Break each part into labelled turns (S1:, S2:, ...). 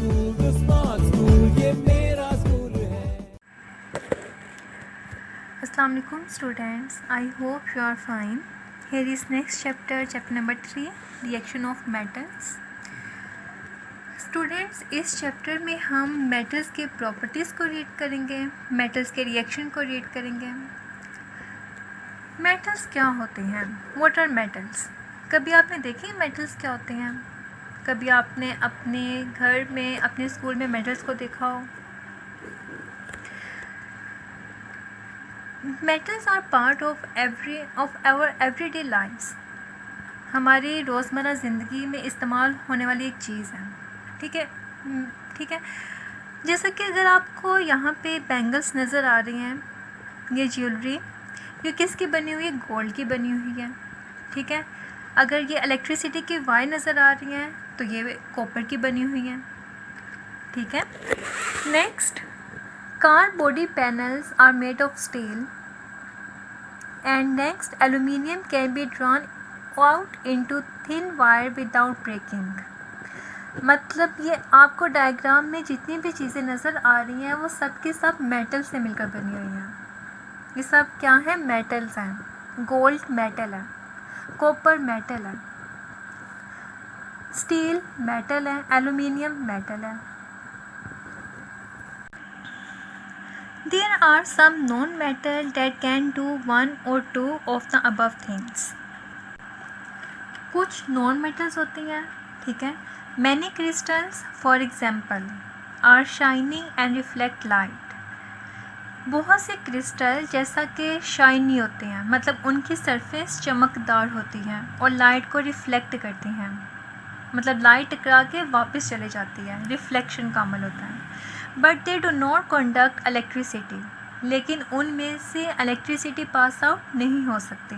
S1: Assalamu alaikum students, I hope you are fine. Here is next chapter, chapter number 3, reaction of metals. Students, इस chapter में हम metals के properties को read करेंगे, metals के reaction को रीड करेंगे। मेटल्स क्या होते हैं? What are metals? कभी आपने देखे मेटल्स क्या होते हैं? कभी आपने अपने घर में, अपने स्कूल में मेटल्स को देखा हो? Metals are part of our everyday lifes. हमारी रोज़मर्रा ज़िंदगी में इस्तेमाल होने वाली एक चीज़ है। ठीक है। जैसा कि अगर आपको यहाँ पे बैंगल्स नज़र आ रही हैं, ये ज्वेलरी, ये किसकी बनी हुई है? गोल्ड की बनी हुई है। ठीक है। अगर ये इलेक्ट्रिसिटी की वायर नज़र आ रही हैं तो ये कॉपर की बनी हुई है। ठीक है। Next, car body panels are made of steel and next, aluminium can be drawn out into thin wire without breaking. मतलब ये आपको डायग्राम में जितनी भी चीज़ें नज़र आ रही हैं वो सब की सब मेटल से मिलकर बनी हुई हैं। ये सब क्या है? मेटल्स हैं। गोल्ड मेटल है, कॉपर मेटल है, स्टील मेटल है, एल्यूमिनियम मेटल है। There are some non-metal that can do one or two of the above things. कुछ नॉन मेटल्स होती हैं। ठीक है। Many crystals, for example, are shining and reflect light. बहुत से क्रिस्टल जैसा कि शाइनी होते हैं, मतलब उनकी सरफेस चमकदार होती है और लाइट को रिफ्लेक्ट करती हैं, मतलब लाइट टकरा के वापस चले जाती है, रिफ्लेक्शन का अमल होता है। But they do not conduct electricity, लेकिन उनमें से इलेक्ट्रिसिटी पास आउट नहीं हो सकती।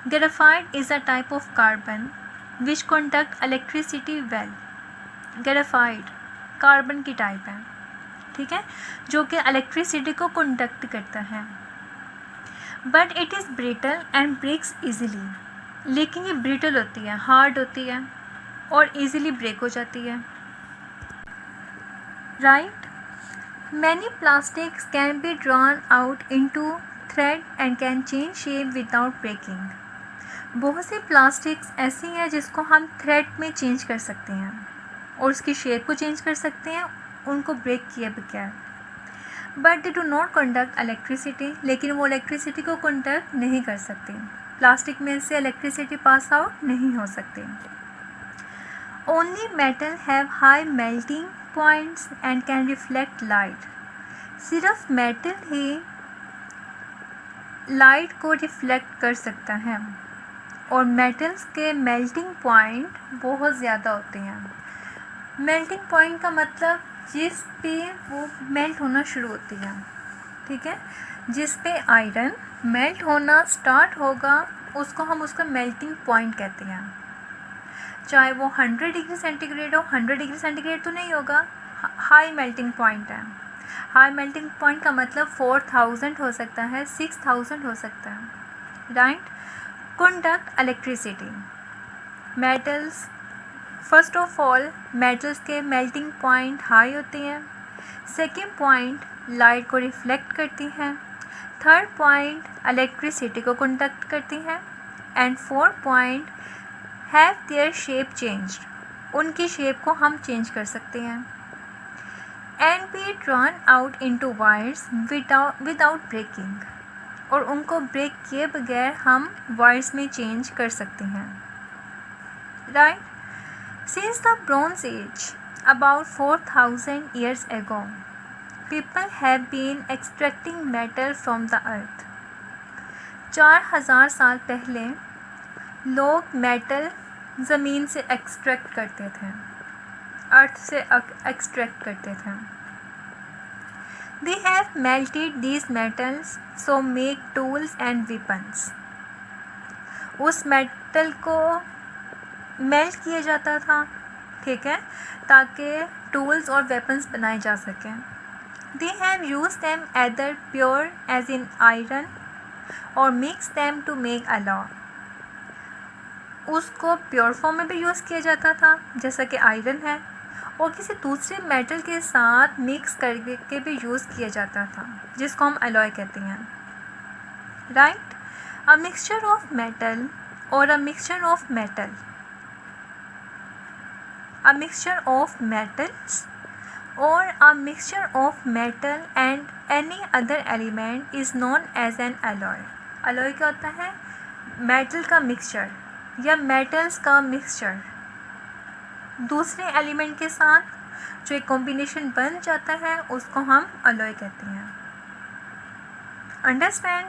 S1: Graphite is a type of carbon which conduct electricity well. Graphite carbon की टाइप है, ठीक है, जो कि इलेक्ट्रिसिटी को कंडक्ट करता है। But it is brittle and breaks easily, लेकिन ये ब्रिटल होती है, हार्ड होती है और इजीली ब्रेक हो जाती है। Right. Many plastics can be drawn out into thread and can change shape without breaking. बहुत सी प्लास्टिक्स ऐसी हैं जिसको हम थ्रेड में चेंज कर सकते हैं और उसकी शेप को चेंज कर सकते हैं उनको ब्रेक किए बगैर। But they do not conduct electricity, लेकिन वो इलेक्ट्रिसिटी को कंडक्ट नहीं कर सकती। प्लास्टिक में से इलेक्ट्रिसिटी पास आउट नहीं हो सकती। Only metal have high melting points and can reflect light. सिर्फ मेटल ही लाइट को रिफ्लेक्ट कर सकता है और मेटल्स के मेल्टिंग पॉइंट बहुत ज़्यादा होते हैं। मेल्टिंग पॉइंट का मतलब जिस पे वो मेल्ट होना शुरू होती है। ठीक है। जिस पे आयरन मेल्ट होना स्टार्ट होगा उसको हम उसका मेल्टिंग पॉइंट कहते हैं। चाहे वो 100 डिग्री सेंटीग्रेड हो, 100 डिग्री सेंटीग्रेड तो नहीं होगा, हाई मेल्टिंग पॉइंट है। हाई मेल्टिंग पॉइंट का मतलब 4000 हो सकता है, 6000 हो सकता है। Right. Conduct electricity. Metals, first of all metals के मेल्टिंग पॉइंट हाई होते हैं। सेकेंड पॉइंट लाइट को रिफ्लेक्ट करती हैं। थर्ड पॉइंट इलेक्ट्रिसिटी को कंडक्ट करती हैं। And fourth point have their shape changed, उनकी शेप को हम चेंज कर सकते हैं। And be drawn out into wires without breaking, और उनको ब्रेक किए बगैर हम वायर्स में चेंज कर सकते हैं। Right. Since the bronze age about 4000 years ago, people have been extracting metal from the earth. 4000 साल पहले लोग मेटल ज़मीन से एक्सट्रैक्ट करते थे, अर्थ से एक्सट्रैक्ट करते थे। They have melted these metals so make tools and weapons. उस मेटल को मेल्ट किया जाता था, ठीक है, ताकि टूल्स और वेपन्स बनाए जा सकें। They have used them either pure as in iron or mixed them to make alloy. उसको प्योर फॉर्म में भी यूज़ किया जाता था जैसा कि आयरन है, और किसी दूसरे मेटल के साथ मिक्स करके भी यूज़ किया जाता था, जिसको हम अलॉय कहते हैं, right. A mixture of metal और a mixture of metal, a mixture of metals or a mixture of metal and any other element is known as an alloy. alloy क्या होता है? मेटल का मिक्सचर या metals का mixture दूसरे element के साथ जो एक कॉम्बिनेशन बन जाता है उसको हम अलॉय कहते हैं। अंडरस्टैंड?